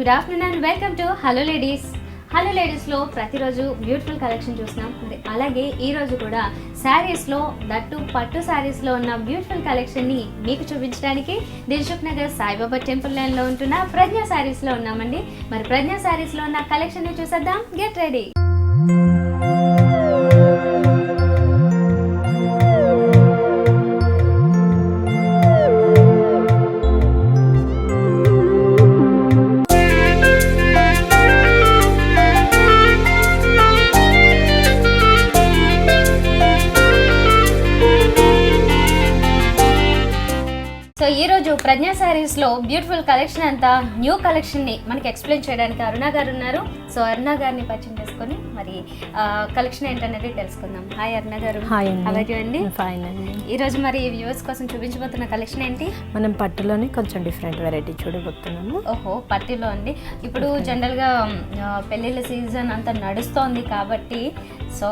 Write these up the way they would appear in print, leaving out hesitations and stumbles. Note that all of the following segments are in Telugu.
Good afternoon and welcome to hello ladies. Hello లేడీస్లో ప్రతిరోజు బ్యూటిఫుల్ కలెక్షన్ చూస్తున్నాం. అలాగే ఈరోజు కూడా శారీస్లో దట్టు పట్టు శారీస్లో ఉన్న బ్యూటిఫుల్ కలెక్షన్ని మీకు చూపించడానికి దిల్సుఖ్ నగర్ సాయిబాబా టెంపుల్ లైన్లో ఉంటున్న ప్రజ్ఞా శారీస్లో ఉన్నామండి. మరి ప్రజ్ఞా శారీస్లో ఉన్న కలెక్షన్ని చూసేద్దాం. Get ready. సో ఈరోజు ప్రజ్ఞా శారీస్లో బ్యూటిఫుల్ కలెక్షన్ అంతా న్యూ కలెక్షన్ని మనకి ఎక్స్ప్లెయిన్ చేయడానికి అరుణ గారు ఉన్నారు. సో అరుణ గారిని పరిచయం చేసుకొని మరి కలెక్షన్ ఏంటనేది తెలుసుకుందాం. హాయ్ అరుణ గారు. హాయ్ అండి. ఫైన్ అండి. ఈరోజు మరి వ్యూవర్స్ కోసం చూపించబోతున్న కలెక్షన్ ఏంటి? మనం పట్టులోనే కొంచెం డిఫరెంట్ వెరైటీ చూడబోతున్నాము. ఓహో, పట్టులో అండి. ఇప్పుడు జనరల్గా పెళ్ళిళ్ళ సీజన్ అంతా నడుస్తోంది కాబట్టి సో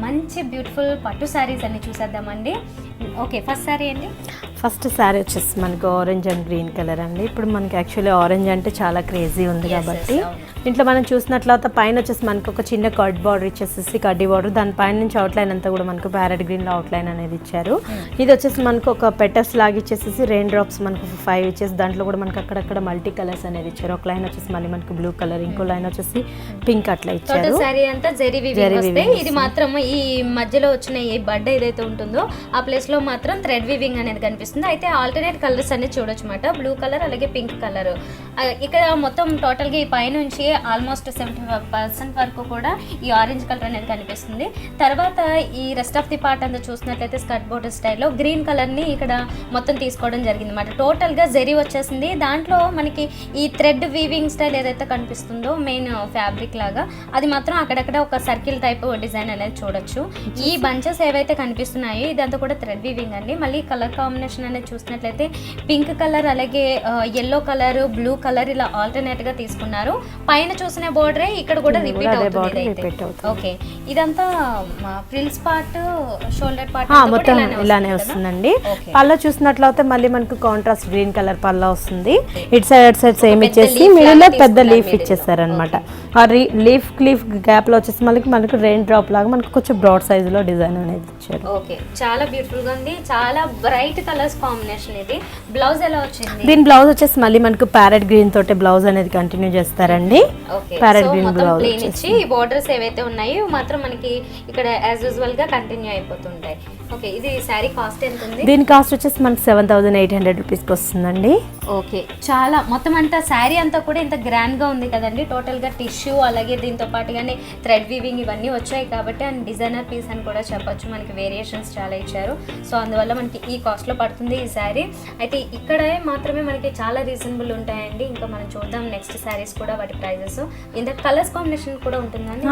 మంచి బ్యూటిఫుల్ పట్టు శారీస్ అన్ని చూసేద్దామండి. ఓకే, ఫస్ట్ శారీ అండి. ఫస్ట్ శారీ వచ్చేసి మనకు ఆరెంజ్ అండ్ గ్రీన్ కలర్ అండి. ఇప్పుడు మనకి యాక్చువల్లీ ఆరెంజ్ అంటే చాలా క్రేజీ ఉంది కాబట్టి ఇంట్లో మనం చూసినట్లయితే పైన వచ్చేసి మనకు ఒక చిన్న కట్ బార్డర్ ఇచ్చేసి కడ్డీ బార్డర్, దాని పైన నుంచి అవుట్లైన్ అంతా కూడా మనకు ప్యారెట్ గ్రీన్లో అవుట్లైన్ అనేది ఇచ్చారు. ఇది వచ్చేసి మనకు ఒక పెటర్స్ లాగా ఇచ్చేసి రెయిన్ డ్రాప్స్ మనకు 5 ఇచ్చేసి దాంట్లో కూడా మనకు అక్కడక్కడ మల్టీ కలర్స్ అనేది ఇచ్చారు. ఒక లైన్ వచ్చేసి మళ్ళీ మనకు బ్లూ కలర్, ఇంకో లైన్ వచ్చేసి పింక్ అట్లా ఇచ్చారు. శారీ అంతా జరీ వీవింగ్ వస్తాయి. ఇది మాత్రం ఈ మధ్యలో వచ్చిన ఈ బడ్డ ఏదైతే ఉంటుందో ఆ ప్లేస్ లో మాత్రం థ్రెడ్ వీవింగ్ అనేది కనిపిస్తుంది. అయితే ఆల్టర్నేట్ కలర్స్ అనేది చూడొచ్చు అన్నమాట. బ్లూ కలర్ అలాగే పింక్ కలర్. ఇక్కడ మొత్తం టోటల్ గా ఈ పైనుంచి ఆల్మోస్ట్ 75% వరకు కూడా ఈ ఆరెంజ్ కలర్ అనేది కనిపిస్తుంది. తర్వాత ఈ రెస్ట్ ఆఫ్ ది పార్ట్ అంతా చూసినట్లయితే స్కర్ట్ బోర్డర్ స్టైల్లో గ్రీన్ కలర్ ని ఇక్కడ మొత్తం తీసుకోవడం జరిగింది అన్నమాట. టోటల్ గా జరీ వచ్చేసింది. దాంట్లో మనకి ఈ థ్రెడ్ వీవింగ్ స్టైల్ ఏదైతే కనిపిస్తుందో మెయిన్ ఫ్యాబ్రిక్ లాగా అది మాత్రం అక్కడక్కడ ఒక సర్కిల్ టైప్ డిజైన్ అనేది చూడొచ్చు. ఈ బంచెస్ ఏవైతే కనిపిస్తున్నాయో ఇదంతా కూడా థ్రెడ్ వీవింగ్ అండి. మళ్ళీ కలర్ కాంబినేషన్ అనేది చూసినట్లయితే పింక్ కలర్ అలాగే ఎల్లో కలర్, బ్లూ కలర్ ఇలా ఆల్టర్నేట్ గా తీసుకున్నారు. పైన చూసిన బోర్డరే ఇక్కడ కూడా రిపీట్ అవుతుంది. ఓకే, ఇదంతా ఫ్రిల్స్ పార్ట్, షోల్డర్ పార్ట్ మొత్తం ఇలానే వస్తుందండి. పళ్ళ చూసినట్లయితే మళ్ళీ మనకు కాంట్రాస్ట్ గ్రీన్ కలర్ పళ్ళ వస్తుంది. ఇటు సైడ్ సేమ్ ఇచ్చేసి మిడిల్ లో పెద్ద లీఫ్ ఇచ్చేసారు అనమాట. ఆ లీఫ్ గ్యాప్ లో వచ్చేసి మనకి రెయిన్ డ్రాప్ లాగా మనకు కొంచెం బ్రాడ్ సైజ్ లో డిజైన్ అనేది ఇచ్చారు. ఓకే, చాలా బ్యూటిఫుల్ గా ఉంది. చాలా బ్రైట్ కలర్స్ కాంబినేషన్. ఇది బ్లౌజ్ ఎలా వచ్చింది? దీని బ్లౌజ్ వచ్చేసి మళ్ళీ మనకు ప్యారెట్ గ్రీన్ తోటి బ్లౌజ్ అనేది కంటిన్యూ చేస్తారండి. ప్యారెట్ గ్రీన్ బ్లౌజ్ ఇచ్చి ఈ బోర్డర్స్ ఏవైతే ఉన్నాయో మాత్రం మనకి ఇక్కడ యాజ్ యూజువల్ గా కంటిన్యూ అయిపోతుంటాయి. ఓకే, ఇది శారీ కాస్ట్ ఎంత ఉంది? దీని కాస్ట్ వచ్చేసి మనకి 7,800 రూపీస్కి వస్తుందండి. ఓకే, చాలా మొత్తం అంతా శారీ అంతా కూడా ఇంత గ్రాండ్ గా ఉంది కదండి. టోటల్ గా టిష్యూ అలాగే దీంతో పాటుగానే థ్రెడ్ వీవింగ్ ఇవన్నీ వచ్చాయి కాబట్టి అండ్ డిజైనర్ పీస్ అని కూడా చెప్పొచ్చు. మనకి వేరియేషన్స్ చాలా ఇచ్చారు. సో అందువల్ల మనకి ఈ కాస్ట్ లో పడుతుంది ఈ శారీ. అయితే ఇక్కడ మాత్రమే మనకి చాలా రీజనబుల్ ఉంటాయండి. ఇంకా మనం చూద్దాం నెక్స్ట్ శారీస్ కూడా వాటి ప్రైజెస్. ఇంత కలర్స్ కాంబినేషన్ కూడా ఉంటుందండి.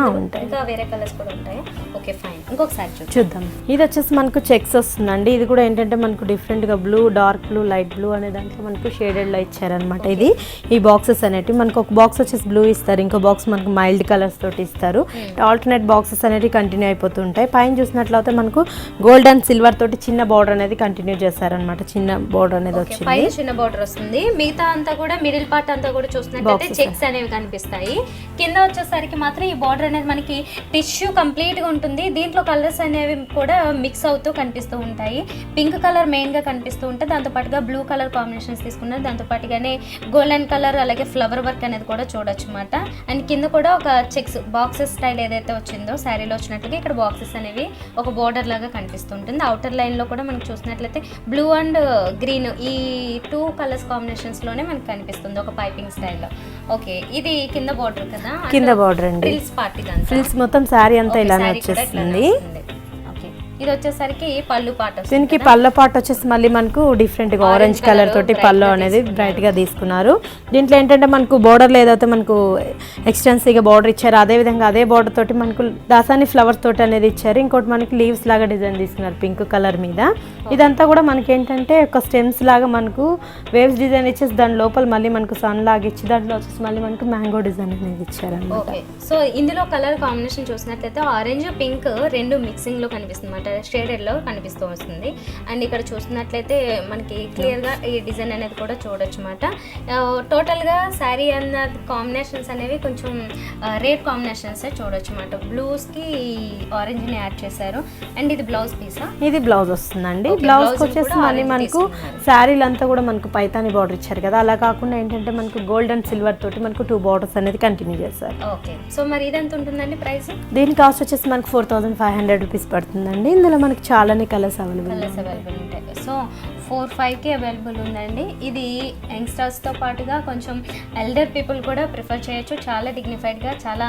ఇంకా వేరే కలర్స్ కూడా ఉంటాయి. ఓకే ఫైన్, ఇంకొకసారి చూద్దాం. ఇది వచ్చేసి మనకు చెక్స్ వస్తుందండి. ఇది కూడా ఏంటంటే మనకు డిఫరెంట్ గా blue, dark blue, light blue అనే దాంట్లో మనకు షేడెడ్ లో ఇచ్చారనమాట. ఇది ఈ బాక్సెస్ అనేటివి మనకు ఒక బాక్స్ వచ్చేసి బ్లూ ఇస్తారు, ఇంకో బాక్స్ మనకు మైల్డ్ కలర్స్ తోటి ఇస్తారు. ఆల్టర్నేట్ బాక్సెస్ అనేవి కంటిన్యూ అయిపోతూ ఉంటాయి. పైన చూసినట్లయితే మనకు గోల్డ్ అండ్ సిల్వర్ తోటి చిన్న బార్డర్ అనేది కంటిన్యూ చేశారనమాట. చిన్న బార్డర్ అనేది వచ్చింది, పైన చిన్న బార్డర్ వస్తుంది. మిగతా అంతా కూడా మిడిల్ పార్ట్ అంతా కూడా చూసినట్లయితే చెక్స్ అనేవి కనిపిస్తాయి. కింద వచ్చేసరికి మాత్రం ఈ బార్డర్ అనేది మనకి టిష్యూ కంప్లీట్ గా ఉంటుంది. దీంట్లో కలర్స్ అనేవి కూడా మిక్స్ అవుతూ కనిపిస్తూ ఉంటాయి. పింక్ కలర్ మెయిన్ గా కనిపిస్తూ ఉంటుంది. దాంతో పాటుగా బ్లూ కలర్ కాంబినేషన్స్ తీసుకున్నారు. దాంతో పాటుగానే గోల్డెన్ కలర్ అలాగే ఫ్లవర్ వర్క్ అనేది కూడా చూడొచ్చు అన్నమాట. అండ్ కింద కూడా ఒక చెక్స్ బాక్సెస్ స్టైల్ ఏదైతే వచ్చిందో శారీలో వచ్చినట్టుగా ఇక్కడ బాక్సెస్ అనేవి ఒక బోర్డర్ లాగా కనిపిస్తుంటుంది. అవుటర్ లైన్ లో కూడా మనకి చూసినట్లయితే బ్లూ అండ్ గ్రీన్ ఈ 2 కలర్స్ కాంబినేషన్స్ లోనే మనకి కనిపిస్తుంది ఒక పైపింగ్ స్టైల్లో. ఓకే, ఇది కింద బోర్డర్ కదా, కింద బోర్డర్ అండి. ఫ్రిల్స్ పార్ట్, ఫ్రిల్స్ మొత్తం శారీ అంతా ఇలానే వచ్చేస్తుంది. ఇది వచ్చేసరికి పళ్ళు పాట. దీనికి పళ్ళ పాట వచ్చేసి మళ్ళీ మనకు డిఫరెంట్ గా ఆరెంజ్ కలర్ తోటి పళ్ళు అనేది బ్రైట్ గా తీసుకున్నారు. దీంట్లో ఏంటంటే మనకు బోర్డర్ ఏదైతే మనకు ఎక్స్టెన్సివ్ గా బోర్డర్ ఇచ్చారు, అదే విధంగా అదే బోర్డర్ తోటి మనకు దాసాని ఫ్లవర్స్ తోటి అనేది ఇచ్చారు. ఇంకోటి మనకి లీవ్స్ లాగా డిజైన్ తీసుకున్నారు పింక్ కలర్ మీద. ఇదంతా కూడా మనకి ఏంటంటే ఒక స్టెమ్స్ లాగా మనకు వేవ్స్ డిజైన్ ఇచ్చేసి దాని లోపల మళ్ళీ మనకు సన్ లాగా ఇచ్చి దాంట్లో వచ్చేసి మళ్ళీ మనకు మ్యాంగో డిజైన్ అనేది ఇచ్చారు. సో ఇందులో కలర్ కాంబినేషన్ చూసినట్లయితే ఆరెంజ్ పింక్ రెండు మిక్సింగ్ లో కనిపిస్తుంది. అనమాట, షేడెడ్లో కనిపిస్తూ వస్తుంది. అండ్ ఇక్కడ చూస్తున్నట్లయితే మనకి క్లియర్గా ఈ డిజైన్ అనేది కూడా చూడొచ్చు అనమాట. టోటల్గా శారీ అన్న కాంబినేషన్స్ అనేవి కొంచెం రేర్ కాంబినేషన్స్ చూడొచ్చు అనమాట. బ్లూస్కి ఆరెంజ్ని యాడ్ చేశారు. అండ్ ఇది బ్లౌజ్ పీసా? ఇది బ్లౌజ్ వస్తుందండి. బ్లౌజ్కి వచ్చేసి మళ్ళీ మనకు శారీలు అంతా కూడా మనకు పైతాని బార్డర్ ఇచ్చారు కదా, అలా కాకుండా ఏంటంటే మనకు గోల్డ్ అండ్ సిల్వర్ తోటి మనకు 2 బార్డర్స్ అనేది కంటిన్యూ చేశారు. ఓకే, సో మరి ఇది ఎంత ఉంటుందండి ప్రైస్? దీని కాస్ట్ వచ్చేసి మనకు 4500 రూపీస్ పడుతుందండి. ఇందులో మనకి చాలానే కలర్స్ అవైలబుల్ ఉంటాయి. సో 4-5కి అవైలబుల్ ఉందండి. ఇది యంగ్స్టర్స్తో పాటుగా కొంచెం ఎల్డర్ పీపుల్ కూడా ప్రిఫర్ చేయొచ్చు. చాలా డిగ్నిఫైడ్గా, చాలా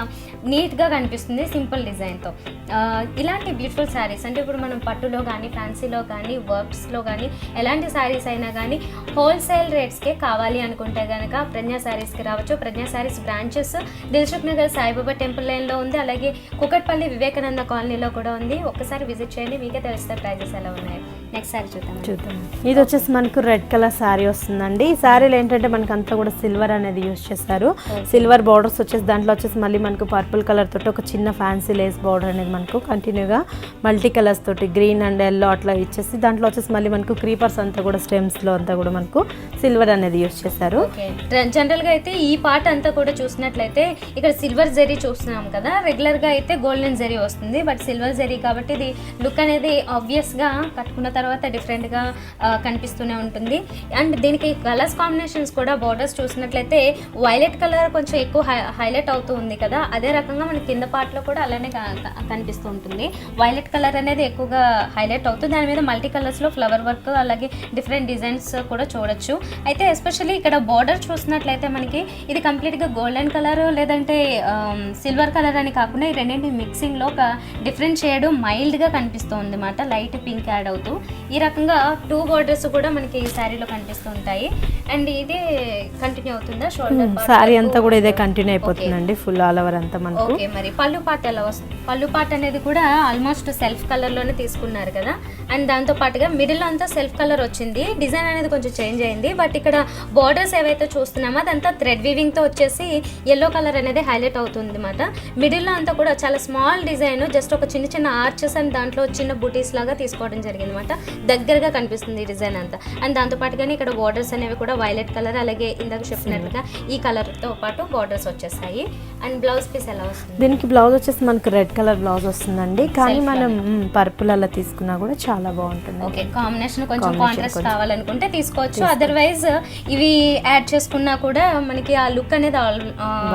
నీట్గా కనిపిస్తుంది సింపుల్ డిజైన్తో. ఇలాంటి బ్యూటిఫుల్ శారీస్ అంటే ఇప్పుడు మనం పట్టులో కానీ, ఫ్యాన్సీలో కానీ, వర్క్స్లో కానీ ఎలాంటి శారీస్ అయినా కానీ హోల్సేల్ రేట్స్కే కావాలి అనుకుంటే కనుక ప్రజ్ఞా శారీస్కి రావచ్చు. ప్రజ్ఞా శారీస్ బ్రాంచెస్ దిల్సుఖ్ నగర్ సాయిబాబా టెంపుల్ లైన్లో ఉంది, అలాగే కుకట్పల్లి వివేకానంద కాలనీలో కూడా ఉంది. ఒక్కసారి విజిట్ చేయండి, మీకే తెలుస్తాయి ప్రైజెస్ ఎలా ఉన్నాయి. నెక్స్ట్ శారీ చూద్దాం. ఇది వచ్చేసి మనకు రెడ్ కలర్ శారీ వస్తుందండి. ఈ శారీలో ఏంటంటే మనకు అంతా కూడా సిల్వర్ అనేది యూజ్ చేస్తారు. సిల్వర్ బార్డర్స్ వచ్చేసి దాంట్లో వచ్చేసి మళ్ళీ మనకు పర్పుల్ కలర్ తోటి ఒక చిన్న ఫ్యాన్సీ లేస్ బార్డర్ అనేది మనకు కంటిన్యూగా మల్టీ కలర్స్ తోటి గ్రీన్ అండ్ ఎల్లో అట్లా ఇచ్చేసి దాంట్లో వచ్చేసి మళ్ళీ మనకు క్రీపర్స్ అంతా కూడా స్టెమ్స్లో అంతా కూడా మనకు సిల్వర్ అనేది యూజ్ చేశారు. జనరల్గా అయితే ఈ పార్ట్ అంతా కూడా చూసినట్లయితే ఇక్కడ సిల్వర్ జరీ చూస్తున్నాం కదా, రెగ్యులర్గా అయితే గోల్డెన్ జరీ వస్తుంది, బట్ సిల్వర్ జరీ కాబట్టి ఇది లుక్ అనేది ఆబ్వియస్గా కట్టుకున్న తర్వాత డిఫరెంట్గా కనిపిస్తూనే ఉంటుంది. అండ్ దీనికి కలర్స్ కాంబినేషన్స్ కూడా బార్డర్స్ చూసినట్లయితే వైలెట్ కలర్ కొంచెం ఎక్కువ హైలైట్ అవుతూ ఉంది కదా, అదే రకంగా మనకి కింద పార్ట్లో కూడా అలానే కనిపిస్తూ ఉంటుంది. వైలెట్ కలర్ అనేది ఎక్కువగా హైలైట్ అవుతుంది, దాని మీద మల్టీ కలర్స్లో ఫ్లవర్ వర్క్ అలాగే డిఫరెంట్ డిజైన్స్ కూడా చూడొచ్చు. అయితే ఎస్పెషల్లీ ఇక్కడ బార్డర్ చూసినట్లయితే మనకి ఇది కంప్లీట్గా గోల్డెన్ కలర్ లేదంటే సిల్వర్ కలర్ అని కాకుండా ఈ రెండింటి మిక్సింగ్లో ఒక డిఫరెంట్ షేడ్ మైల్డ్గా కనిపిస్తూ ఉంది అన్నమాట, లైట్ పింక్ యాడ్ అవుతూ. ఈ రకంగా 2 బార్డర్స్ కూడా మనకి ఈ శారీలో కనిపిస్తూ ఉంటాయి. అండ్ ఇదే కంటిన్యూ అవుతుందా షోల్డర్ పార్ట్? శారీ అంతా కూడా ఇదే కంటిన్యూ అయిపోతుందండి, ఫుల్ ఆల్ ఓవర్ అంతా మనకు. ఓకే, మరి పళ్ళు పార్ట్ ఎలా వస్తుంది? పళ్ళు పార్ట్ అనేది కూడా ఆల్మోస్ట్ సెల్ఫ్ కలర్లోనే తీసుకున్నారు కదా, అండ్ దాంతో పాటుగా మిడిల్లో అంతా సెల్ఫ్ కలర్ వచ్చింది. డిజైన్ అనేది కొంచెం చేంజ్ అయింది, బట్ ఇక్కడ బార్డర్స్ ఏవైతే చూస్తున్నామో అదంతా థ్రెడ్ వీవింగ్తో వచ్చేసి ఎల్లో కలర్ అనేది హైలైట్ అవుతుంది అన్నమాట. మిడిల్లో అంతా కూడా చాలా స్మాల్ డిజైన్, జస్ట్ ఒక చిన్న చిన్న ఆర్చెస్ అండ్ దాంట్లో చిన్న బూటీస్ లాగా తీసుకోవడం జరిగింది అనమాట. దగ్గరగా కనిపిస్తుంది ఈ డిజైన్ అంతా. అండ్ దాంతో పాటుగానే ఇక్కడ బార్డర్స్ అనేవి కూడా వైలెట్ కలర్ అలాగే ఇందాక చెప్పినట్టుగా ఈ కలర్తో పాటు బార్డర్స్ వచ్చేస్తాయి. అండ్ బ్లౌజ్ పీస్ ఎలా వస్తుంది? దీనికి బ్లౌజ్ వచ్చేసి మనకు రెడ్ కలర్ బ్లౌజ్ వస్తుందండి, కానీ మనం పర్పుల్ అలా తీసుకున్నా కూడా చాలా బాగుంటుంది. ఓకే, కాంబినేషన్ కొంచెం కాంట్రాస్ట్ కావాలనుకుంటే తీసుకోవచ్చు, అదర్వైజ్ ఇవి యాడ్ చేసుకున్నా కూడా మనకి ఆ లుక్ అనేది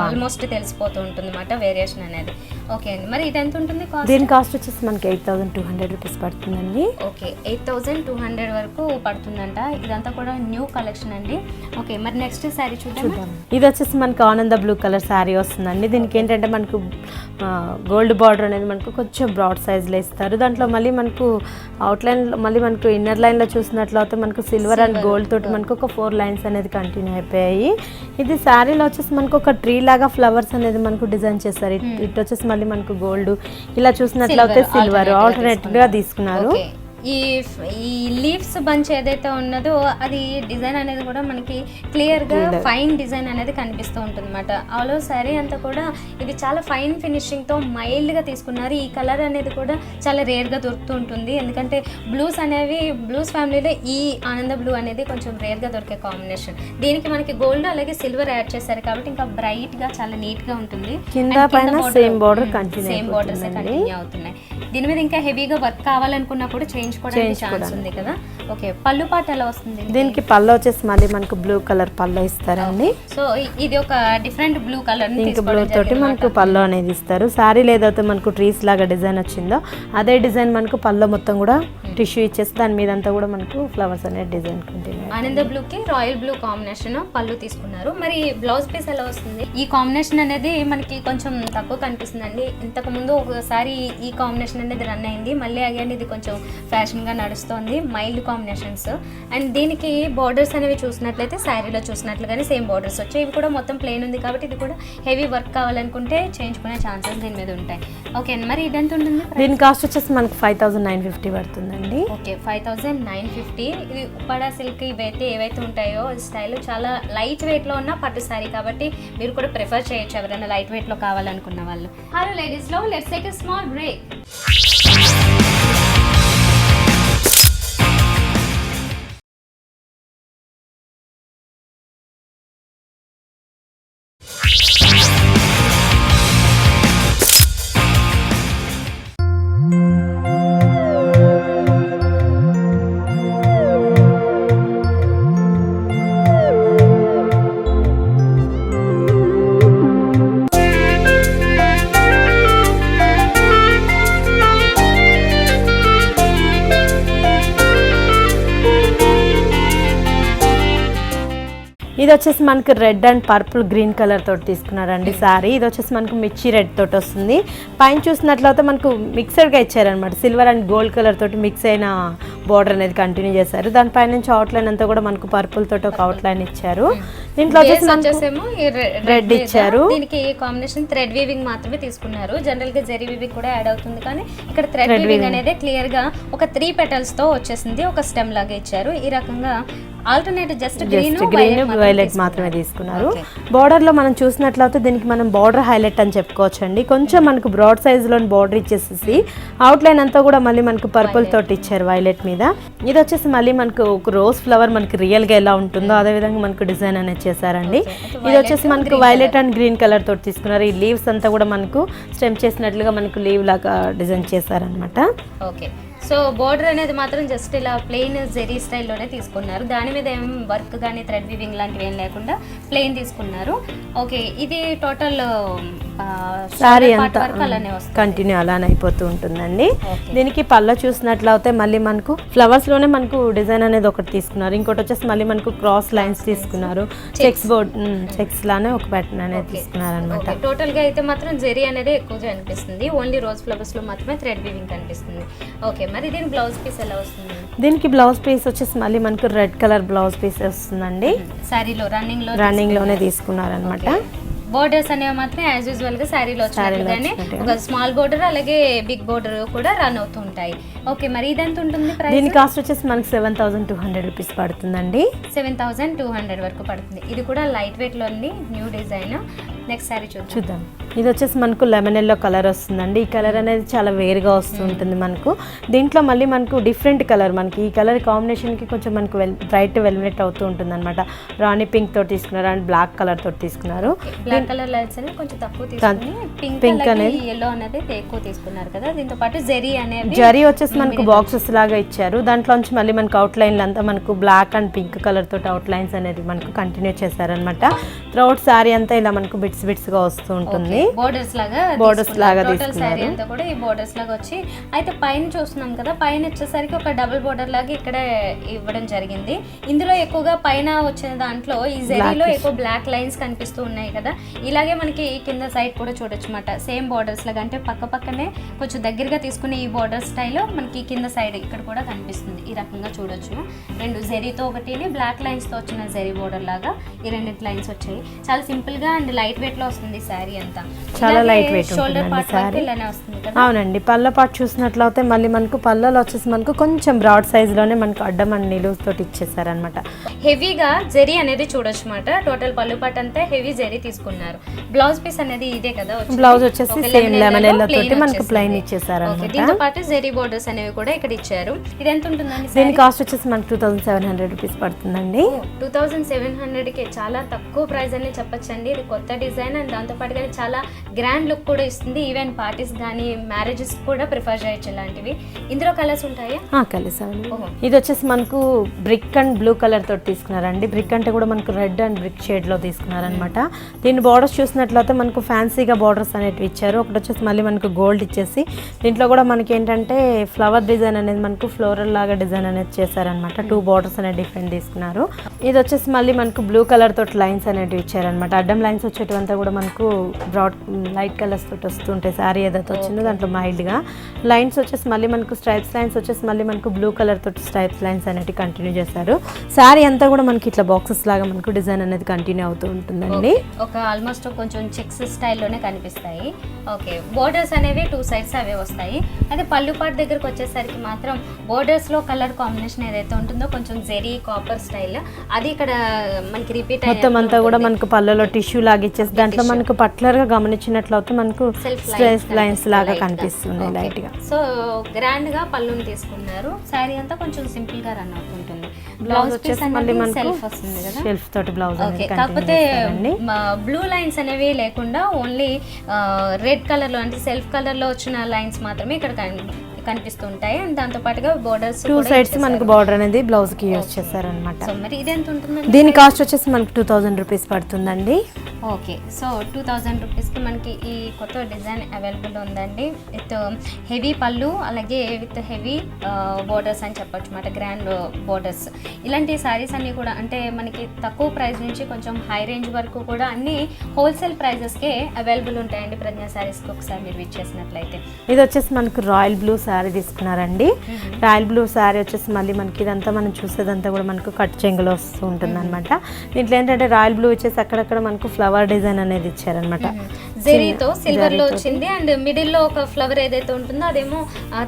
ఆల్మోస్ట్ తెలిసిపోతూ ఉంటుంది అన్నమాట, వేరియేషన్ అనేది. ఓకే అండి, మరి ఇది ఎంత ఉంటుంది కాస్ట్? దీని కాస్ట్ వచ్చేసి మనకి 8200 రూపీస్ పడుతుందండి. ఓకే, 8200 వరకు పడుతుందంట. ఇదంతా కూడా న్యూ కలెక్షన్ అండి. ఓకే, మరి నెక్స్ట్ శారీ చూద్దాం. ఇది వచ్చేసి మనకు ఆనంద బ్లూ కలర్ శారీ వస్తుందండి. దీనికి ఏంటంటే మనకు గోల్డ్ బార్డర్ అనేది మనకు కొంచెం బ్రాడ్ సైజ్లో ఇస్తారు. దాంట్లో మళ్ళీ మనకు అవుట్లైన్ మళ్ళీ మనకు ఇన్నర్ లైన్లో చూసినట్లయితే మనకు సిల్వర్ అండ్ గోల్డ్ తోటి మనకు ఒక 4 లైన్స్ అనేది కంటిన్యూ అయిపోయాయి. ఇది శారీలో వచ్చేసి మనకు ఒక ట్రీ లాగా ఫ్లవర్స్ అనేది మనకు డిజైన్ చేస్తారు. ఇటు వచ్చేసి మళ్ళీ మనకు గోల్డ్ ఇలా చూసినట్లయితే సిల్వర్ ఆల్టర్నేటివ్గా తీసుకున్నారు. ఈ లీవ్స్ బంచ్ ఏదైతే ఉన్నదో అది డిజైన్ అనేది కూడా మనకి క్లియర్గా ఫైన్ డిజైన్ అనేది కనిపిస్తూ ఉంటుంది అనమాట. ఆల్ ఓవర్ శారీ అంతా కూడా ఇది చాలా ఫైన్ ఫినిషింగ్తో మైల్డ్గా తీసుకున్నారు. ఈ కలర్ అనేది కూడా చాలా రేర్గా దొరుకుతూ ఉంటుంది, ఎందుకంటే బ్లూస్ అనేవి బ్లూస్ ఫ్యామిలీలో ఈ ఆనంద బ్లూ అనేది కొంచెం రేర్గా దొరికే కాంబినేషన్. దీనికి మనకి గోల్డ్ అలాగే సిల్వర్ యాడ్ చేశారు కాబట్టి ఇంకా బ్రైట్గా చాలా నీట్గా ఉంటుంది. సేమ్ బోర్డర్స్ కంటిన్యూ అవుతున్నాయి. దీని మీద ఇంకా హెవీగా వర్క్ కావాలనుకున్నా కూడా చేయించుకోవడానికి ఛాన్స్ ఉంది కదా. ఓకే, పళ్ళు పాట ఎలా వస్తుంది? దీనికి పళ్ళు వచ్చేసి మళ్ళీ మనకు బ్లూ కలర్ పళ్ళు ఇస్తారండి. సో ఇది ఒక డిఫరెంట్ బ్లూ కలర్ బ్లూ తోటి మనకు పళ్ళు అనేది ఇస్తారు. శారీ ఏదైతే మనకు ట్రీస్ లాగా డిజైన్ వచ్చిందో అదే డిజైన్ మనకు పళ్ళు మొత్తం కూడా టిష్యూ ఇచ్చేసి దాని మీద అంతా కూడా మనకు ఫ్లవర్స్ అనే డిజైన్ కంటిన్యూ. ఆనంద బ్లూకి రాయల్ బ్లూ కాంబినేషన్ పళ్ళు తీసుకున్నారు. మరి బ్లౌజ్ పీస్ ఎలా వస్తుంది? ఈ కాంబినేషన్ అనేది మనకి కొంచెం తక్కువ కనిపిస్తుందండి. ఇంతకు ముందు ఒకసారి ఈ కాంబినేషన్ అనేది రన్ అయింది, మళ్ళీ అగైన్ ఇది కొంచెం ఫ్యాషన్గా నడుస్తుంది, మైల్డ్ కాంబినేషన్స్. అండ్ దీనికి బార్డర్స్ అనేవి చూసినట్లయితే శారీలో చూసినట్లుగానే సేమ్ బార్డర్స్ వచ్చాయి. ఇవి కూడా మొత్తం ప్లెయిన్ ఉంది కాబట్టి ఇది కూడా హెవీ వర్క్ కావాలనుకుంటే చేయించుకునే ఛాన్సెస్ దీని మీద ఉంటాయి. ఓకే, మరి ఇది ఎంత ఉంటుంది? దీని కాస్ట్ వచ్చేసి మనకు 5950 పడుతుందండి. ఓకే, 5950. ఇది ఉప్పాడ సిల్క్ ఇవైతే ఏవైతే ఉంటాయో స్టైల్ చాలా లైట్ వెయిట్లో ఉన్న పట్టు శారీ కాబట్టి మీరు కూడా ప్రిఫర్ చేయొచ్చు ఎవరైనా లైట్ వెయిట్లో కావాలనుకున్న వాళ్ళు. హలో లేడీస్లో let's take a small break. ఇది వచ్చేసి మనకు red and purple green colour తోటి తీసుకున్నారండి సారీ. ఇది వచ్చేసి మనకు మిర్చి రెడ్ తోటి వస్తుంది. పైన చూసినట్లయితే మనకు మిక్సర్గా ఇచ్చారనమాట, సిల్వర్ అండ్ గోల్డ్ కలర్ తోటి మిక్స్ అయిన బోర్డర్ అనేది కంటిన్యూ చేశారు. దానిపై నుంచి అవుట్లైన్ అంతా కూడా మనకు పర్పుల్ తోటి ఒక అవుట్లైన్ ఇచ్చారు. దీంట్లో వచ్చేసేమో రెడ్ ఇచ్చారు. దీనికి కాంబినేషన్ థ్రెడ్ వీవింగ్ మాత్రమే తీసుకున్నారు. జనరల్ గా జెరీ వీవింగ్ కూడా యాడ్ అవుతుంది, కానీ ఇక్కడ థ్రెడ్ వీవింగ్ అనేది క్లియర్ గా ఒక 3 petals తో వచ్చేసింది. ఒక స్టెమ్ లాగా ఇచ్చారు. ఈ రకంగా ఆల్టర్నేట్ జస్ట్ గ్రీన్ వైలెట్ మాత్రమే తీసుకున్నారు. బార్డర్ లో మనం చూసినట్లయితే దీనికి మనం బార్డర్ హైలైట్ అని చెప్పుకోవచ్చు అండి. కొంచెం మనకు బ్రాడ్ సైజ్ లో బార్డర్ ఇచ్చేసి అవుట్ లైన్ అంతా కూడా మళ్ళీ మనకు పర్పుల్ తోటి ఇచ్చారు వైలెట్ మీద. ఇది వచ్చేసి మళ్ళీ మనకు ఒక రోజ్ ఫ్లవర్ మనకి రియల్ గా ఎలా ఉంటుందో అదే విధంగా మనకు డిజైన్ అనేది చేశారండి. ఇది వచ్చేసి మనకు వైలెట్ అండ్ గ్రీన్ కలర్ తోటి తీసుకున్నారు. ఈ లీవ్స్ అంతా కూడా మనకు స్టెమ్ చేసినట్లుగా మనకు లీవ్ లాగా డిజైన్ చేశారనమాట. ఓకే, సో బోర్డర్ అనేది మాత్రం జస్ట్ ఇలా ప్లెయిన్ జెరీ స్టైల్లోనే తీసుకున్నారు. దాని మీద ఏం వర్క్ కానీ థ్రెడ్ వీవింగ్ లాంటివి ఏం లేకుండా ప్లెయిన్ తీసుకున్నారు. ఓకే, ఇది టోటల్ సారీ అంతా కంటిన్యూ అలానే అయిపోతూ ఉంటుందండి. దీనికి పళ్ళ చూసినట్లయితే మళ్ళీ మనకు ఫ్లవర్స్ లోనే మనకు డిజైన్ అనేది ఒకటి తీసుకున్నారు. ఇంకోటి వచ్చేసి మళ్ళీ మనకు క్రాస్ లైన్స్ తీసుకున్నారు. చెక్స్ బోర్డ్ చెక్స్ లానే ఒక ప్యాటర్న్ అనేది తీసుకున్నారు అనమాట. టోటల్ గా అయితే మాత్రం జెరీ అనేది ఎక్కువగా అనిపిస్తుంది. ఓన్లీ రోజ్ ఫ్లవర్స్ లో మాత్రమే థ్రెడ్ వీవింగ్ కనిపిస్తుంది. ఓకే, మరి దీని బ్లౌజ్ పీస్ ఎలా వస్తుంది? దీనికి బ్లౌజ్ పీస్ వచ్చేసి మళ్ళీ మనకు రెడ్ కలర్ బ్లౌజ్ పీస్ వస్తుందండి. సారీలో రన్నింగ్ లోనే తీసుకున్నారు అనమాట. బోర్డర్స్ అనేవి మాత్రం యాజ్ యూజువల్ గా శారీలో వచ్చినట్టుగానే ఒక స్మాల్ బోర్డర్ అలాగే బిగ్ బోర్డర్ కూడా రన్ అవుతూ ఉంటాయి. ఓకే, మరి ఇదెంత ఉంటుంది ప్రైస్? దీని కాస్ట్ వచ్చేసి మనకి 7,200 రూపీస్ పడుతుందండి. 7,200 వరకు పడుతుంది. ఇది కూడా లైట్ వెయిట్ లోని న్యూ డిజైన్. నెక్స్ట్ శారీ చూద్దాం. ఇది వచ్చేసి మనకు లెమన్ ఎల్లో కలర్ వస్తుందండి. ఈ కలర్ అనేది చాలా వేరుగా వస్తూ ఉంటుంది మనకు. దీంట్లో మళ్ళీ మనకు డిఫరెంట్ కలర్, మనకి ఈ కలర్ కాంబినేషన్కి కొంచెం మనకు బ్రైట్ వెల్వెట్ అవుతూ ఉంటుంది అనమాట. రాణి పింక్ తోటి తీసుకున్నారు అండ్ బ్లాక్ కలర్ తోటి తీసుకున్నారు. బ్లాక్ కలర్ లైన్స్ అనేది కొంచెం తక్కువ తీసుకుని పింక్ అనేది ఎల్లో అనేది ఎక్కువ తీసుకున్నారు కదా. దీంతో పాటు జరీ వచ్చేసి మనకు బాక్సెస్ లాగా ఇచ్చారు. దాంట్లోంచి మళ్ళీ మనకు అవుట్ లైన్లు అంతా మనకు బ్లాక్ అండ్ పింక్ కలర్ తోటి అవుట్ లైన్స్ అనేది మనకు కంటిన్యూ చేశారనమాట. త్రౌట్ సారీ అంతా ఇలా మనకు బిట్స్ గా వస్తూ ఉంటుంది. బోర్డర్స్ లాగా టోటల్ సారీ అంతా కూడా ఈ బోర్డర్స్ లాగా వచ్చి, అయితే పైన చూస్తున్నాం కదా, పైన వచ్చేసరికి ఒక డబుల్ బోర్డర్ లాగా ఇక్కడ ఇవ్వడం జరిగింది. ఇందులో ఎక్కువగా పైన వచ్చిన దాంట్లో ఈ జరీలో ఎక్కువ బ్లాక్ లైన్స్ కనిపిస్తూ ఉన్నాయి కదా. ఇలాగే మనకి కింద సైడ్ కూడా చూడొచ్చు అన్నమాట. సేమ్ బోర్డర్స్ లాగా, అంటే పక్కనే కొంచెం దగ్గరగా తీసుకుని ఈ బోర్డర్ స్టైల్ మనకి కింద సైడ్ ఇక్కడ కూడా కనిపిస్తుంది. ఈ రకంగా చూడొచ్చు. 2 జరీతో ఒకటి బ్లాక్ లైన్స్ తో వచ్చిన జరీ బోర్డర్ లాగా ఈ 2 లైన్స్ వచ్చాయి. చాలా సింపుల్ గా అండ్ లైట్ వెయిట్ లో వస్తుంది శారీ అంతా. చాలా లైట్ వెయిట్ షోల్డర్ పార్ట్ ఇలానే వస్తుంది కదా. అవునండి, పళ్ళ పార్ట్ చూసినట్లయితే మళ్ళీ మనకు పళ్ళలో వచ్చేసి మనకు కొంచెం బ్రాడ్ సైజ్ లోనే మనకు అడ్డం అండ్ నిలువు తోటి ఇచ్చేసారనమాట. హెవీగా జరీ అనేది చూడొచ్చు అన్నమాట. టోటల్ పళ్ళు పార్ట్ అంతా హెవీ జరీ తీసుకున్నారు. బ్లౌజ్ పీస్ అనేది ఇదే కదా. బ్లౌజ్ వచ్చేసి సేమ్ లెమన్ ఎల్లో తోటి మనకు ప్లెయిన్ ఇచ్చేసారనమాట. దీంతో పాటు జరీ బోర్డర్స్ అనేవి కూడా ఇక్కడ ఇచ్చారు. ఇది ఎంత ఉంటుందండి? దీని కాస్ట్ వచ్చేసి మనకు 2,700 రూపీస్ పడుతుందండి. 2,700 కి చాలా తక్కువ ప్రైస్ అని చెప్పొచ్చండి. ఇది కొత్త డిజైన్ అండ్ దాంతో పాటు చాలా గ్రాండ్ లుక్ కూడా ఇస్తుంది. ఈవెన్ పార్టీస్ కానీ మ్యారేజెస్ కూడా ప్రిఫర్ చేయొచ్చు ఇలాంటివి. ఇందులో కలర్స్ ఉంటాయా? కలర్స్ అండి. ఇది వచ్చేసి మనకు బ్రిక్ అండ్ బ్లూ కలర్ తోటి తీసుకున్నారండి. బ్రిక్ అంటే కూడా మనకు రెడ్ అండ్ బ్రిక్ షేడ్ లో తీసుకున్నారనమాట. దీని బార్డర్స్ చూసినట్లయితే మనకు ఫ్యాన్సీగా బార్డర్స్ అనేవి ఇచ్చారు. ఒకటి వచ్చేసి మళ్ళీ మనకు గోల్డ్ ఇచ్చేసి దీంట్లో కూడా మనకి ఏంటంటే ఫ్లవర్ డిజైన్ అనేది మనకు ఫ్లోరల్ లాగా డిజైన్ అనేది చేశారనమాట. 2 బార్డర్స్ అనేది డిఫరెంట్ తీసుకున్నారు. ఇది వచ్చేసి మళ్ళీ మనకు బ్లూ కలర్ తోటి లైన్స్ అనేవి ఇచ్చారనమాట. అడ్డం లైన్స్ వచ్చేటివంతా కూడా మనకు బ్రాడ్ లైట్ కలర్స్ తోటి వస్తుంటాయి. శారీ ఏదైతే వచ్చిందో దాంట్లో మైల్డ్గా లైన్స్ వచ్చేసి మళ్ళీ మనకు స్ట్రైప్స్ లైన్స్ వచ్చేసి మళ్ళీ మనకు బ్లూ కలర్ తోటి స్ట్రైప్స్ లైన్స్ అనేవి కంటిన్యూ చేశారు. శారీ అంతా కూడా మనకి ఇట్లా బాక్సెస్ లాగా మనకు డిజైన్ అనేది కంటిన్యూ అవుతూ ఉంటుందండి. ఒక ఆల్మోస్ట్ కొంచెం చెక్స్ స్టైల్లోనే కనిపిస్తాయి. ఓకే, బోర్డర్స్ అనేవి 2 సైడ్స్ అవే వస్తాయి. అయితే పళ్ళు పార్ట్ దగ్గరకు వచ్చేసరికి మాత్రం బోర్డర్స్ లో కలర్ కాంబినేషన్ ఏదైతే ఉంటుందో కొంచెం జెరీ కాపర్ స్టైల్ అది ఇక్కడ మనకి రిపీట్ మొత్తం అంతా కూడా మనకు పళ్ళలో టిష్యూ లాగా ఇచ్చేసి దాంట్లో మనకు పర్టికులర్ గా గమనించినట్లయితే మనకు సెల్ఫ్ లైన్స్ లాగా కనిపిస్తుంది లైట్ గా. సో గ్రాండ్ గా పళ్ళుని తీసుకున్నారు. శారీ అంతా కొంచెం సింపుల్ గా రన్ అవుతుంటుంది. బ్లౌజ్ వచ్చేసి మళ్ళీ మనకు సెల్ఫ్ వస్తుంది కదా, సెల్ఫ్ తోటి బ్లౌజ్. కాకపోతే బ్లూ లైన్స్ అనేవి లేకుండా ఓన్లీ రెడ్ కలర్ లో అంటే సెల్ఫ్ కలర్ లో వచ్చిన లైన్స్ మాత్రమే ఇక్కడ కనిపిస్తుంటాయి. అండ్ దాంతో పాటుగా బోర్డర్స్ 2 సైడ్స్ మనకు బార్డర్ అనేది బ్లౌజ్ కి యూజ్ చేశారనమాట. సో మరి ఇది ఎంత ఉంటుందండి? దీని కాస్ట్ వచ్చేసి మనకు 2000 రూపీస్ పడుతుందండి. ఓకే, సో 2000 రూపీస్కి మనకి ఈ కొత్త డిజైన్ అవైలబుల్ ఉందండి. విత్ హెవీ పళ్ళు అలాగే విత్ హెవీ బోర్డర్స్ అని చెప్పొచ్చు అన్నమాట, గ్రాండ్ బోర్డర్స్. ఇలాంటి శారీస్ అన్నీ కూడా అంటే మనకి తక్కువ ప్రైస్ నుంచి కొంచెం హై రేంజ్ వరకు కూడా అన్ని హోల్సేల్ ప్రైజెస్కే అవైలబుల్ ఉంటాయండి ప్రజ్ఞా శారీస్కి. ఒకసారి మీరు విచ్ చేసినట్లయితే ఇది వచ్చేసి మనకు రాయల్ బ్లూ శారీ తీసుకున్నారండి. రాయల్ బ్లూ శారీ వచ్చేసి మళ్ళీ మనకి ఇదంతా మనం చూసేదంతా కూడా మనకు కట్ చెంగులో వస్తూ ఉంటుంది అనమాట. దీంట్లో ఏంటంటే రాయల్ బ్లూ వచ్చేసి అక్కడక్కడ మనకు ఫ్లవర్ డిజైన్ అనేది ఇచ్చారనమాట. జెరీతో సిల్వర్ లో వచ్చింది అండ్ మిడిల్ లో ఒక ఫ్లవర్ ఏదైతే ఉంటుందో అదేమో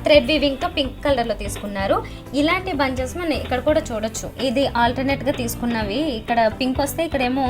థ్రెడ్ వీవింగ్ తో పింక్ కలర్ లో తీసుకున్నారు. ఇలాంటి బంచెస్ మనం ఇక్కడ కూడా చూడొచ్చు. ఇది ఆల్టర్నేట్ గా తీసుకున్నవి. ఇక్కడ పింక్ వస్తే ఇక్కడేమో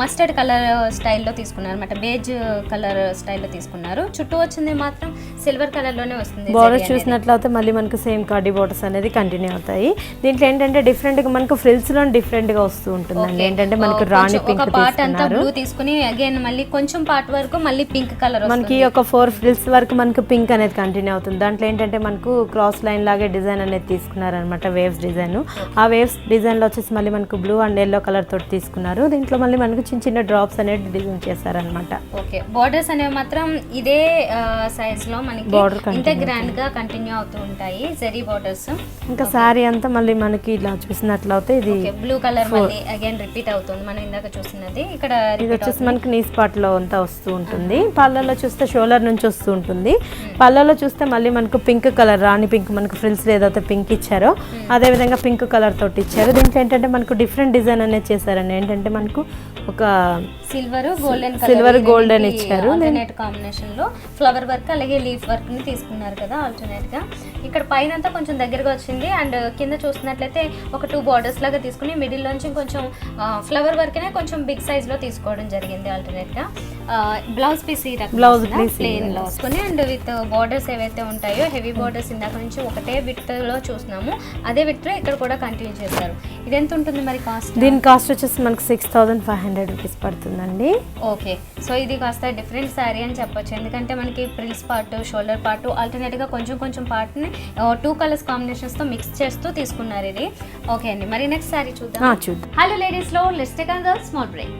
మస్టర్డ్ కలర్ స్టైల్లో తీసుకున్నారు అనమాట, బేజ్ కలర్ స్టైల్లో తీసుకున్నారు. చుట్టూ వచ్చింది మాత్రం సిల్వర్ కలర్ లోనే వస్తుంది. బోర్డర్స్ చూసినట్లయితే మళ్ళీ మనకు సేమ్ కార్డీ బోర్డర్స్ అనేది కంటిన్యూ అవుతాయి. దీంట్లో ఏంటంటే డిఫరెంట్ గా మనకు ఫ్రిల్స్ లో డిఫరెంట్ గా వస్తూ ఉంటుందండి. ఏంటంటే మనకు రాణి పింక్ పార్ట్ అంతా బ్లూ తీసుకుని అగైన్ మళ్ళీ కొంచెం పార్ట్ వరకు మళ్ళీ పింక్ కలర్ మనకి ఒక 4 ఫ్రిల్స్ వరకు మనకు పింక్ అనేది కంటిన్యూ అవుతుంది. దాంట్లో ఏంటంటే మనకు క్రాస్ లైన్ లాగే డిజైన్ అనేది తీసుకున్నారనమాట, వేవ్స్ డిజైన్. ఆ వేవ్స్ డిజైన్ లో వచ్చేసి మళ్ళీ మనకు బ్లూ అండ్ ఎల్లో కలర్ తోటి తీసుకున్నారు. దీంట్లో మళ్ళీ మనకు చిన్న చిన్న డ్రాప్స్ అనేది డిజైన్ చేశారనమాట. ఓకే, బోర్డర్స్ అనేవి మాత్రం ఇదే సైజ్ లో మనకి ఇంత గ్రాండ్ గా కంటిన్యూ అవుతూ ఉంటాయి, జరీ బోర్డర్స్. ఇంకా శారీ అంతా మళ్ళీ మనకి ఇలా చూసినట్లయితే ఇది బ్లూ కలర్ మళ్ళీ అగైన్ రిపీట్ అవుతుంది. మనం ఇందాక చూసినది ఇక్కడ ఇది వచ్చేసి మనకి నీ స్పాట్ లో అంతా వస్తూ ఉంటుంది. పళ్ళలో చూస్తే షోల్డర్ నుంచి వస్తూ ఉంటుంది. పళ్ళలో చూస్తే మళ్ళీ మనకు పింక్ కలర్ రాణి పింక్ మనకు ఫ్రిల్స్ ఏదైతే పింక్ ఇచ్చారో అదే విధంగా పింక్ కలర్ తోటి ఇచ్చారు. దీంట్లో ఏంటంటే మనకు డిఫరెంట్ డిజైన్ అనేది చేశారండి. ఏంటంటే మనకు ఒక సిల్వర్ గోల్డెన్ ఇచ్చారు. ఆల్టర్నేట్ కాంబినేషన్ లో ఫ్లవర్ వర్క్ అలాగే లీఫ్ వర్క్ ని తీసుకున్నారు కదా ఆల్టర్నేట్ గా. ఇక్కడ పైన అంతా కొంచెం దగ్గరగా వచ్చింది అండ్ కింద చూసినట్లయితే ఒక 2 బార్డర్స్ లాగా తీసుకుని మిడిల్ నుంచి కొంచెం ఫ్లవర్ వర్క్ నే కొంచెం బిగ్ సైజ్ లో తీసుకోవడం జరిగింది ఆల్టర్నేట్ గా. Blouse piece blouse piece plain లో తీసుకుని అండ్ విత్ బార్డర్స్ ఏవైతే ఉంటాయో హెవీ బార్డర్స్ ఇందాక నుంచి ఒకటే విత్ లో చూస్తున్నాము, అదే విత్ లో ఇక్కడ కూడా కంటిన్యూ చేశారు. ఇది ఎంత ఉంటుంది మరి కాస్ట్? దీని కాస్ట్ వచ్చేసి మనకు 6500 రూపీస్ పడుతుందండి. ఓకే, సో ఇది కాస్త డిఫరెంట్ శారీ అని చెప్పొచ్చు. ఎందుకంటే మనకి ప్రిల్స్ పార్ట్ షోల్డర్ పార్ట్ ఆల్టర్నేట్ గా కొంచెం కొంచెం పార్ట్ ని 2 కలర్స్ కాంబినేషన్స్ తో మిక్స్ చేస్తూ తీసుకున్నారు ఇది. ఓకే అండి, మరి నెక్స్ట్ శారీ చూద్దాం. హలో లేడీస్ లో let's take a small break.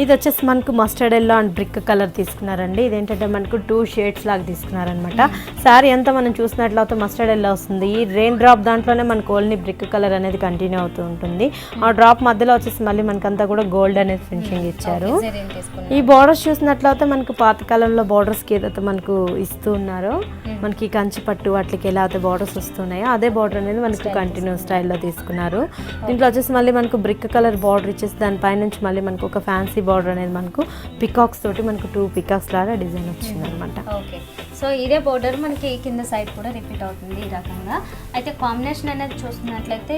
ఇది వచ్చేసి మనకు mustard yellow and brick colour తీసుకున్నారండి. ఇదేంటంటే మనకు 2 షేడ్స్ లాగా తీసుకున్నారనమాట. శారీ అంతా మనం చూసినట్లయితే మస్టర్డ్ ఎల్లో వస్తుంది. ఈ రెయిన్ డ్రాప్ దాంట్లోనే మనకు ఓన్లీ బ్రిక్ కలర్ అనేది కంటిన్యూ అవుతూ ఉంటుంది. ఆ డ్రాప్ మధ్యలో వచ్చేసి మళ్ళీ మనకంతా కూడా గోల్డ్ అనేది ఫినిషింగ్ ఇచ్చారు. ఈ బార్డర్స్ చూసినట్లయితే మనకు పాతకాలంలో బార్డర్స్కి ఏదైతే మనకు ఇస్తూ ఉన్నారో మనకి కంచి పట్టు వాటికి ఎలా అయితే బార్డర్స్ వస్తున్నాయో అదే బార్డర్ అనేది మనకు కంటిన్యూ స్టైల్లో తీసుకున్నారు. దీంట్లో వచ్చేసి మళ్ళీ మనకు బ్రిక్ కలర్ బార్డర్ ఇచ్చేసి దానిపై నుంచి మళ్ళీ మనకు ఒక ఫ్యాన్సీ బార్డర్ అనేది మనకు పికాక్స్ తోటి మనకు 2 పికాక్స్ లాగా డిజైన్ వచ్చింది అనమాట. ఓకే, సో ఇదే బోర్డర్ మనకి కింద సైడ్ కూడా రిపీట్ అవుతుంది ఈ రకంగా. అయితే కాంబినేషన్ అనేది చూస్తున్నట్లయితే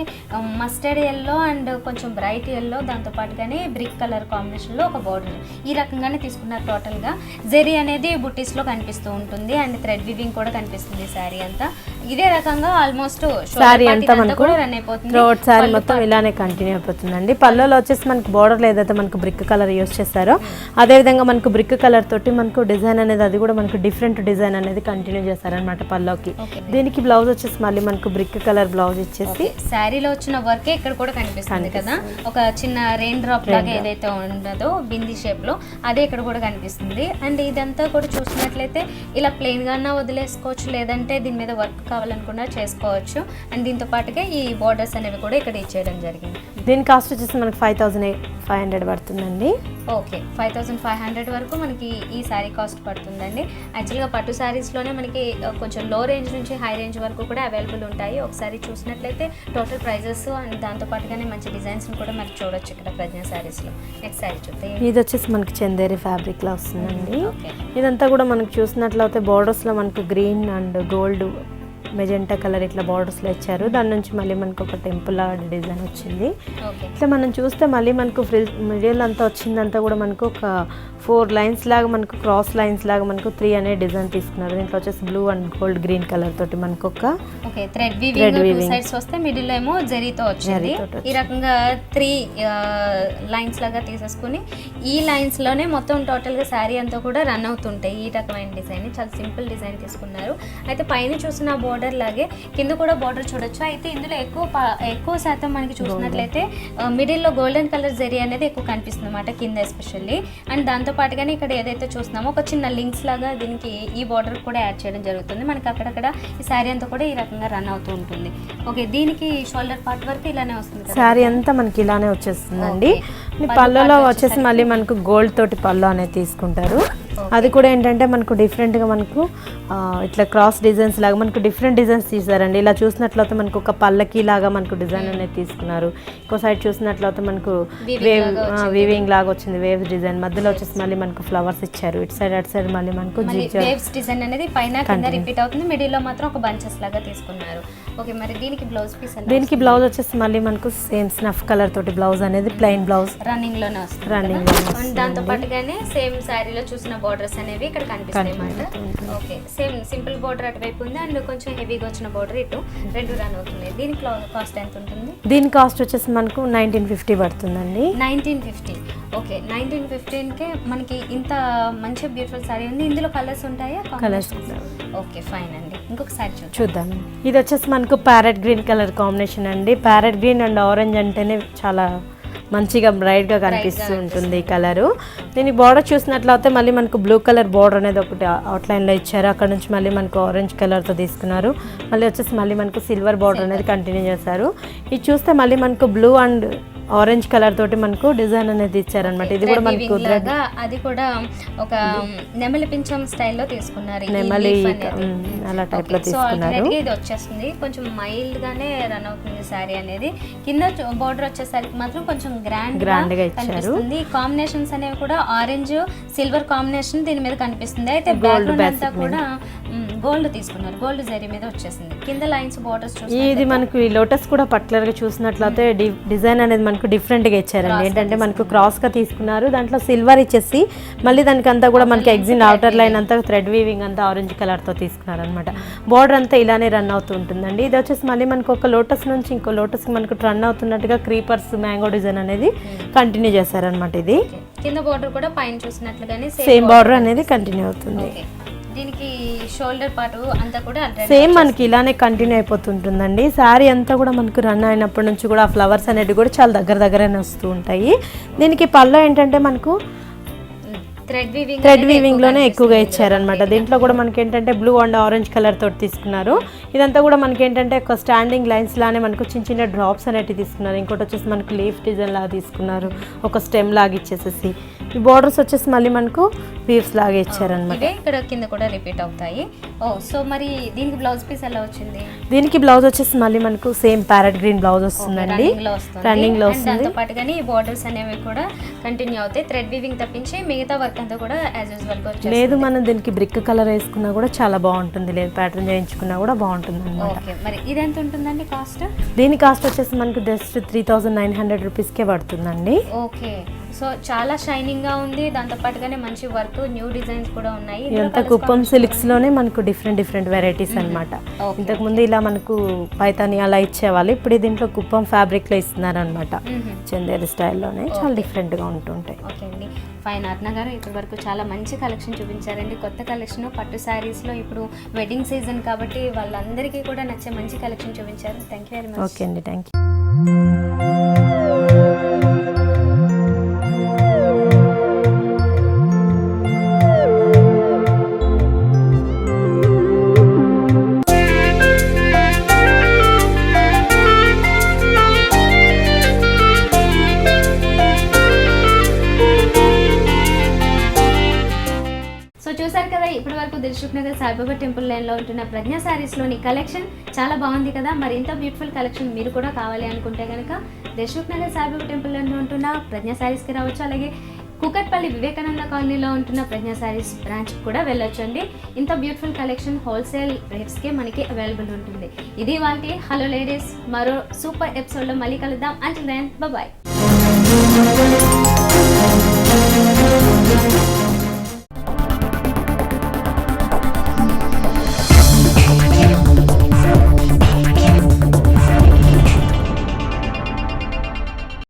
మస్టర్డ్ ఎల్లో అండ్ కొంచెం బ్రైట్ ఎల్లో దాంతో పాటుగానే బ్రిక్ కలర్ కాంబినేషన్లో ఒక బోర్డర్ ఈ రకంగానే తీసుకున్నారు. టోటల్గా జెరీ అనేది బుట్టీస్లో కనిపిస్తూ ఉంటుంది అండ్ థ్రెడ్ వివింగ్ కూడా కనిపిస్తుంది శారీ అంతా. ఇదే రకంగా ఆల్మోస్ట్ శారీ అంతా మనకు రన్ అయిపోతుంది. థ్రోట్ శారీ మొత్తం ఇలానే కంటిన్యూ అయిపోతుందండి. పళ్ళలో వచ్చేసి మనకు బోర్డర్ ఏదైతే మనకు బ్రిక్ కలర్ యూస్ చేశారో అదే విధంగా మనకు బ్రిక్ కలర్ తోటి మనకు డిజైన్ అనేది అది కూడా మనకు డిఫరెంట్ డిజైన్ అనేది కంటిన్యూ చేశారనమాట పల్లోకి. దీనికి బ్లౌజ్ వచ్చేసి మళ్ళీ మనకు బ్రిక్ కలర్ బ్లౌజ్ ఇచ్చేసి శారీలో వచ్చిన వర్కే ఇక్కడ కూడా కనిపిస్తుంది కదా, ఒక చిన్న రెయిన్ డ్రాప్ లాగా ఏదైతే ఉండదో బింది షేప్ లో అదే ఇక్కడ కూడా కనిపిస్తుంది. అండ్ ఇదంతా కూడా చూసినట్లయితే ఇలా ప్లెయిన్ గా వదిలేసుకోవచ్చు, లేదంటే దీని మీద వర్క్ కావాలనుకున్నా చేసుకోవచ్చు. అండ్ దీంతో పాటుగా ఈ బార్డర్స్ అనేవి కూడా ఇక్కడ ఇచ్చేయడం జరిగింది. దీని కాస్ట్ వచ్చేసి మనకి 5500 పడుతుందండి. ఓకే, 5500 వరకు మనకి ఈ శారీ కాస్ట్ పడుతుందండి. యాక్చువల్గా పట్టు శారీస్లోనే మనకి కొంచెం లో రేంజ్ నుంచి హై రేంజ్ వరకు కూడా అవైలబుల్ ఉంటాయి. ఒకసారి చూసినట్లయితే టోటల్ ప్రైజెస్ అండ్ దాంతో పాటుగానే మంచి డిజైన్స్ని కూడా మనకి చూడొచ్చు ఇక్కడ ప్రజ్ఞ శారీస్లో. నెక్స్ట్ శారీ చూస్తే ఇది వచ్చేసి మనకి చందేరి ఫ్యాబ్రిక్లో వస్తుందండి. ఓకే, ఇదంతా కూడా మనకు చూసినట్లయితే బార్డర్స్లో మనకు green and gold magenta colour ఇట్లా బార్డర్స్లో ఇచ్చారు. దాని నుంచి మళ్ళీ మనకు ఒక టెంపుల్ లాగా డిజైన్ వచ్చింది. ఓకే, ఇట్లా మనం చూస్తే మళ్ళీ మనకు మిడిల్ అంతా వచ్చిందంతా కూడా మనకు ఒక 4 లైన్స్ లాగా మనకు క్రాస్ లైన్స్ లాగా మనకు 3 అనే డిజైన్ తీసుకున్నారు. దీంట్లో వచ్చేసి blue and gold green colour తోటి మనకు ఒక ఓకే థ్రెడ్ వీవింగ్ 2 సైడ్స్ వస్తే మిడిల్ ఏమో జరీతో వచ్చింది. ఈ రకంగా 3 లైన్స్ లాగా తీసేసుకుని ఈ లైన్స్ లోనే మొత్తం టోటల్ గా శారీ అంతా కూడా రన్ అవుతుంటాయి. ఈ రకమైన డిజైన్ చాలా సింపుల్ డిజైన్ తీసుకున్నారు. అయితే పైన చూసిన బోర్డర్ లాగే కింద కూడా బోర్డర్ చూడొచ్చు. అయితే ఇందులో ఎక్కువ శాతం మనకి చూసినట్లయితే మిడిల్ లో గోల్డెన్ కలర్ జరీ అనేది ఎక్కువ కనిపిస్తుంది అన్నమాట కింద ఎస్పెషల్లీ. అండ్ దాంతో పాటుగానే ఇక్కడ ఏదైతే చూస్తున్నామో ఒక చిన్న లింక్స్ లాగా దీనికి ఈ బార్డర్ కూడా యాడ్ చేయడం జరుగుతుంది. మనకి అక్కడక్కడ ఈ శారీ అంతా కూడా ఈ రకంగా రన్ అవుతూ ఉంటుంది. ఓకే, దీనికి షోల్డర్ పార్ట్ వరకు ఇలానే వస్తుంది. శారీ అంతా మనకి ఇలానే వచ్చేస్తుందండి. పళ్ళులో వచ్చేసి మళ్ళీ మనకు గోల్డ్ తోటి పళ్ళు అనేది తీసుకుంటారు. అది కూడా ఏంటంటే మనకు డిఫరెంట్గా మనకు ఇట్లా క్రాస్ డిజైన్స్ లాగా మనకు డిఫరెంట్ డిజైన్స్ తీసారండి. ఇలా చూసినట్లయితే మనకు ఒక పల్లకి లాగా మనకు డిజైన్ అనేది తీసుకున్నారు. ఇంకో సైడ్ చూసినట్లయితే మనకు వీవింగ్ లాగా వచ్చింది, వేవ్స్ డిజైన్. మధ్యలో వచ్చేసి మళ్ళీ మనకు ఫ్లవర్స్ ఇచ్చారు. ఇటు సైడ్ అటు సైడ్ మళ్ళీ మనకు వేవ్స్ డిజైన్ అనేది పైన కింద రిపీట్ అవుతుంది. మిడిల్ లో మాత్రం ఒక బంచెస్ లాగా తీసుకున్నారు. ఓకే, మరి దీనికి బ్లౌజ్ పీస్ దీనికి బ్లౌజ్ వచ్చేసి మళ్ళీ మనకు సేమ్ స్నఫ్ కలర్ తోటి బ్లౌజ్ అనేది ప్లెయిన్ బ్లౌజ్ రన్నింగ్ లోనే వస్తుంది. రన్నింగ్ దాంతో పాటుగానే సేమ్ శారీలో చూసిన బోర్డర్స్ అనేవి ఇక్కడ కనిపిస్తాయి అన్నమాట. ఓకే, సేమ్ సింపుల్ బోర్డర్ అటువైపు ఉంది అండ్ కొంచెం హెవీగా వచ్చిన బోర్డర్ ఇటు రెండు రన్ అవుతుంది. దీనికి కాస్ట్ ఎంత ఉంటుంది? దీని కాస్ట్ వచ్చేసి మనకు 1950 పడుతుందండి. 1950. ఓకే, 1915కే మనకి ఇంత మంచి బ్యూటిఫుల్ శారీ ఉంది. ఇందులో కలర్స్ ఉంటాయా? కలర్స్. ఓకే, ఫైన్ అండి. ఇంకొకసారి చూద్దాం. ఇది వచ్చేసి మనకు ప్యారెట్ గ్రీన్ కలర్ కాంబినేషన్ అండి. ప్యారెట్ గ్రీన్ అండ్ ఆరెంజ్ అంటేనే చాలా మంచిగా బ్రైట్గా కనిపిస్తూ ఉంటుంది ఈ కలరు. దీనికి బార్డర్ చూసినట్లయితే మళ్ళీ మనకు బ్లూ కలర్ బార్డర్ అనేది ఒకటి అవుట్లైన్లో ఇచ్చారు. అక్కడ నుంచి మళ్ళీ మనకు ఆరెంజ్ కలర్తో తీసుకున్నారు. మళ్ళీ వచ్చేసి మళ్ళీ మనకు సిల్వర్ బార్డర్ అనేది కంటిన్యూ చేశారు. ఇది చూస్తే మళ్ళీ మనకు బ్లూ అండ్ ఆరెంజ్ కలర్ తోటి మనకు డిజైన్ అనేది ఇచ్చారనమాట. ఇది కూడా మనకు అది కూడా ఒక నెమలి పింఛం స్టైల్లో తీసుకున్నారు. నెమలి అలా టైప్ లో తీసుకున్నారు. ఇది వచ్చేస్తుంది కొంచెం మైల్డ్ గానే రన్ అవుతుంది శారీ అనేది. కింద బోర్డర్ వచ్చేసరికి మాత్రం కొంచెం గ్రాండ్ గా ఇచ్చారు. కాంబినేషన్స్ అనేవి కూడా ఆరెంజ్ సిల్వర్ కాంబినేషన్ దీని మీద కనిపిస్తుంది. అయితే బ్యాక్గ్రౌండ్ అంతా కూడా గోల్డ్ తీసుకున్నారు. గోల్డ్ జరీ మీద వచ్చేసింది. కింద లైన్స్ బోర్డర్స్ ఇది మనకు ఈ లోటస్ కూడా పర్టికులర్ గా చూసినట్లయితే డిజైన్ అనేది మనకు డిఫరెంట్ గా ఇచ్చారండి. ఏంటంటే మనకు క్రాస్ గా తీసుకున్నారు. దాంట్లో సిల్వర్ ఇచ్చేసి మళ్ళీ దానికి అంతా కూడా మనకి ఎగ్జిన్ అవుటర్ లైన్ అంతా థ్రెడ్ వీవింగ్ అంతా ఆరెంజ్ కలర్ తో తీసుకున్నారు అనమాట. బోర్డర్ అంతా ఇలానే రన్ అవుతూ ఉంటుందండి. ఇది వచ్చేసి మళ్ళీ మనకు ఒక లోటస్ నుంచి ఇంకో లోటస్ కి మనకు రన్ అవుతున్నట్టుగా క్రీపర్స్ మ్యాంగో డిజైన్ అనేది కంటిన్యూ చేశారనమాట. ఇది కింద బోర్డర్ కూడా పైన చూసినట్లుగానే సేమ్ బోర్డర్ అనేది కంటిన్యూ అవుతుంది. దీనికి షోల్డర్ పార్ట్ అంతా కూడా సేమ్ మనకి ఇలానే కంటిన్యూ అయిపోతుంటుందండి. శారీ అంతా కూడా మనకు రన్ అయినప్పటి నుంచి కూడా ఆ ఫ్లవర్స్ అనేవి కూడా చాలా దగ్గరనే వస్తూ ఉంటాయి. దీనికి పళ్ళు ఏంటంటే మనకు థ్రెడ్ వీవింగ్ లోనే ఎక్కువగా ఇచ్చారనమాట. దీంట్లో కూడా మనకి ఏంటంటే బ్లూ అండ్ ఆరెంజ్ కలర్ తోటి తీసుకున్నారు. ఇదంతా కూడా మనకి ఏంటంటే ఒక స్టాండింగ్ లైన్స్ లానే మనకు చిన్న డ్రాప్స్ అనేవి తీసుకున్నారు. ఇంకోటి వచ్చేసి మనకు లీఫ్ డిజైన్ లాగా తీసుకున్నారు. ఒక స్టెమ్ లాగా ఇచ్చేసేసి ఈ బార్డర్స్ వచ్చేసి మళ్ళీ మనకు వీవ్స్ లాగా ఇచ్చారనమాట. ఇక్కడ కింద కూడా రిపీట్ అవుతాయి. సో మరి దీనికి బ్లౌజ్ పీస్ ఎలా వచ్చింది? దీనికి బ్లౌజ్ వచ్చేసి మళ్ళీ మనకు సేమ్ ప్యారెట్ గ్రీన్ బ్లౌజ్ వస్తుందండి. రన్నింగ్ లో వస్తుంది. దాంతో పాటుగానే ఈ బార్డర్స్ అనేవి కూడా కంటిన్యూ అవుతాయి. థ్రెడ్ వీవింగ్ తప్పించి మిగతా వర్క్ అంతా కూడా యాజ్ యూజువల్ గా వచ్చేస్తుంది. లేదు మనం దీనికి బ్రిక్ కలర్ వేసుకున్నా కూడా చాలా బాగుంటుంది. లేదు ప్యాటర్న్ చేయించుకున్నా కూడా బాగుంటుంది అనమాట. ఓకే, మరి ఇది ఎంత ఉంటుందండి కాస్ట్? దీని కాస్ట్ వచ్చేసి మనకు జస్ట్ 3900 రూపీస్కే పడుతుందండి. ఓకే, సో చాలా షైనింగ్ గా ఉంది. దాంతో పాటుగానే మంచి వర్క్ న్యూ డిజైన్స్ కూడా ఉన్నాయి. ఇదంతా కుప్పం సిల్క్స్ లోనే మనకు డిఫరెంట్ వెరైటీస్ అన్నమాట. ఇంతకు ముందు ఇలా మనకు పైతాని అలా ఇచ్చేవాళ్ళు. ఇప్పుడు దీంట్లో కుప్పం ఫ్యాబ్రిక్ లో ఇస్తున్నారు అనమాట. చందేరి స్టైల్లోనే చాలా డిఫరెంట్ గా ఉంటుంటాయి. ఓకే అండి, ఫైన్. అర్ణ గారు ఇప్పటి వరకు చాలా మంచి కలెక్షన్ చూపించారండి. కొత్త కలెక్షన్ పట్టు శారీస్లో ఇప్పుడు వెడ్డింగ్ సీజన్ కాబట్టి వాళ్ళందరికీ కూడా నచ్చే మంచి కలెక్షన్ చూపించారు. Thank you very much. Okay అండి, థ్యాంక్ యూ. ఇప్పటి వరకు దిల్సుఖ్ నగర్ సాయిబాబా టెంపుల్ లైన్లో ఉంటున్న ప్రజ్ఞా శారీస్లోని కలెక్షన్ చాలా బాగుంది కదా. మరి ఇంత బ్యూటిఫుల్ కలెక్షన్ మీరు కూడా కావాలి అనుకుంటే కనుక దిల్సుఖ్ నగర్ సాయిబాబా టెంపుల్ లైన్లో ఉంటున్న ప్రజ్ఞా శారీస్కి రావచ్చు. అలాగే కుకట్పల్లి వివేకానంద కాలనీలో ఉంటున్న ప్రజ్ఞా శారీస్ బ్రాంచ్ కూడా వెళ్ళొచ్చండి. ఇంత బ్యూటిఫుల్ కలెక్షన్ హోల్సేల్ రేట్స్కే మనకి అవైలబుల్ ఉంటుంది. ఇది వాళ్ళకి హలో లేడీస్, మరో సూపర్ ఎపిసోడ్లో మళ్ళీ కలుద్దాం. Until then bye.